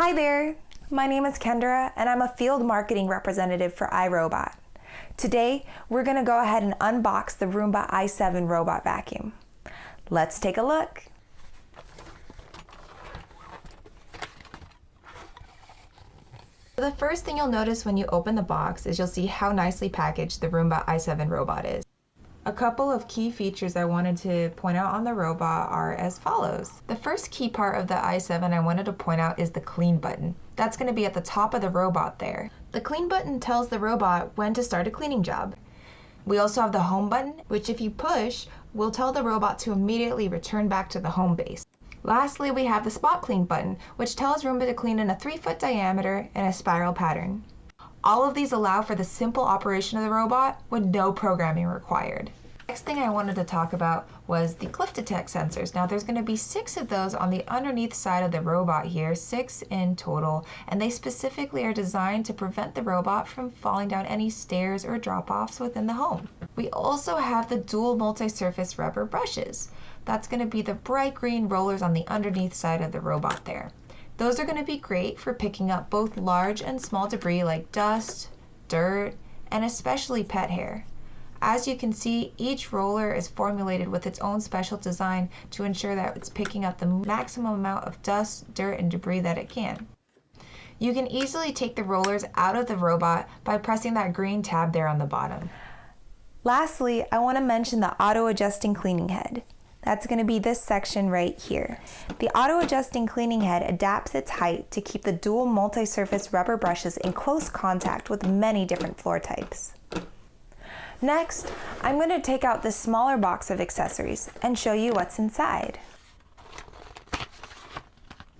Hi there, my name is Kendra and I'm a field marketing representative for iRobot. Today, we're going to go ahead and unbox the Roomba i7 Robot Vacuum. Let's take a look. The first thing you'll notice when you open the box is you'll see how nicely packaged the Roomba i7 robot is. A couple of key features I wanted to point out on the robot are as follows. The first key part of the i7 I wanted to point out is the clean button. That's going to be at the top of the robot there. The clean button tells the robot when to start a cleaning job. We also have the home button, which if you push, will tell the robot to immediately return back to the home base. Lastly, we have the spot clean button, which tells Roomba to clean in a 3-foot diameter in a spiral pattern. All of these allow for the simple operation of the robot with no programming required. Next thing I wanted to talk about was the cliff detect sensors. Now there's going to be 6 of those on the underneath side of the robot here, 6 in total, and they specifically are designed to prevent the robot from falling down any stairs or drop-offs within the home. We also have the dual multi-surface rubber brushes. That's going to be the bright green rollers on the underneath side of the robot there. Those are going to be great for picking up both large and small debris like dust, dirt, and especially pet hair. As you can see, each roller is formulated with its own special design to ensure that it's picking up the maximum amount of dust, dirt, and debris that it can. You can easily take the rollers out of the robot by pressing that green tab there on the bottom. Lastly, I want to mention the auto-adjusting cleaning head. That's going to be this section right here. The auto-adjusting cleaning head adapts its height to keep the dual multi-surface rubber brushes in close contact with many different floor types. Next, I'm going to take out this smaller box of accessories and show you what's inside.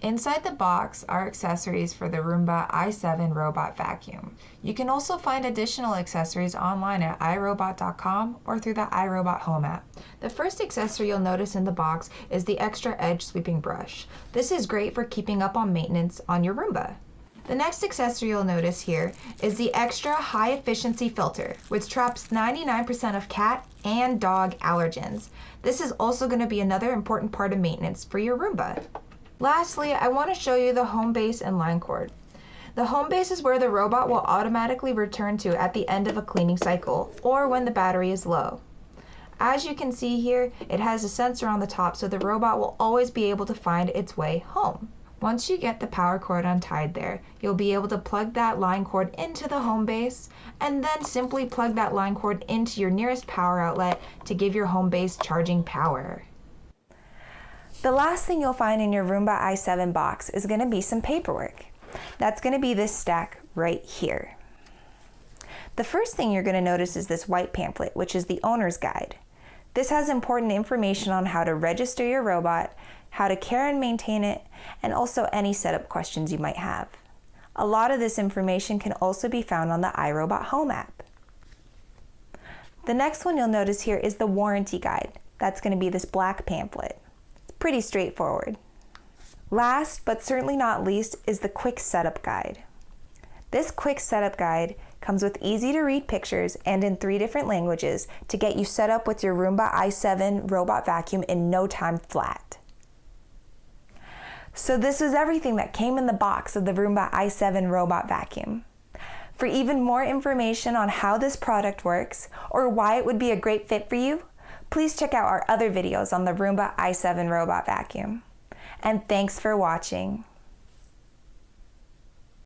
Inside the box are accessories for the Roomba i7 Robot Vacuum. You can also find additional accessories online at iRobot.com or through the iRobot Home app. The first accessory you'll notice in the box is the extra edge sweeping brush. This is great for keeping up on maintenance on your Roomba. The next accessory you'll notice here is the extra high efficiency filter, which traps 99% of cat and dog allergens. This is also going to be another important part of maintenance for your Roomba. Lastly, I want to show you the home base and line cord. The home base is where the robot will automatically return to at the end of a cleaning cycle or when the battery is low. As you can see here, it has a sensor on the top so the robot will always be able to find its way home. Once you get the power cord untied there, you'll be able to plug that line cord into the home base and then simply plug that line cord into your nearest power outlet to give your home base charging power. The last thing you'll find in your Roomba i7 box is going to be some paperwork. That's going to be this stack right here. The first thing you're going to notice is this white pamphlet, which is the owner's guide. This has important information on how to register your robot, how to care and maintain it, and also any setup questions you might have. A lot of this information can also be found on the iRobot Home app. The next one you'll notice here is the warranty guide. That's going to be this black pamphlet. Pretty straightforward. Last, but certainly not least, is the quick setup guide. This quick setup guide comes with easy to read pictures and in 3 different languages to get you set up with your Roomba i7 Robot Vacuum in no time flat. So this was everything that came in the box of the Roomba i7 Robot Vacuum. For even more information on how this product works or why it would be a great fit for you, please check out our other videos on the Roomba i7 Robot Vacuum. And thanks for watching.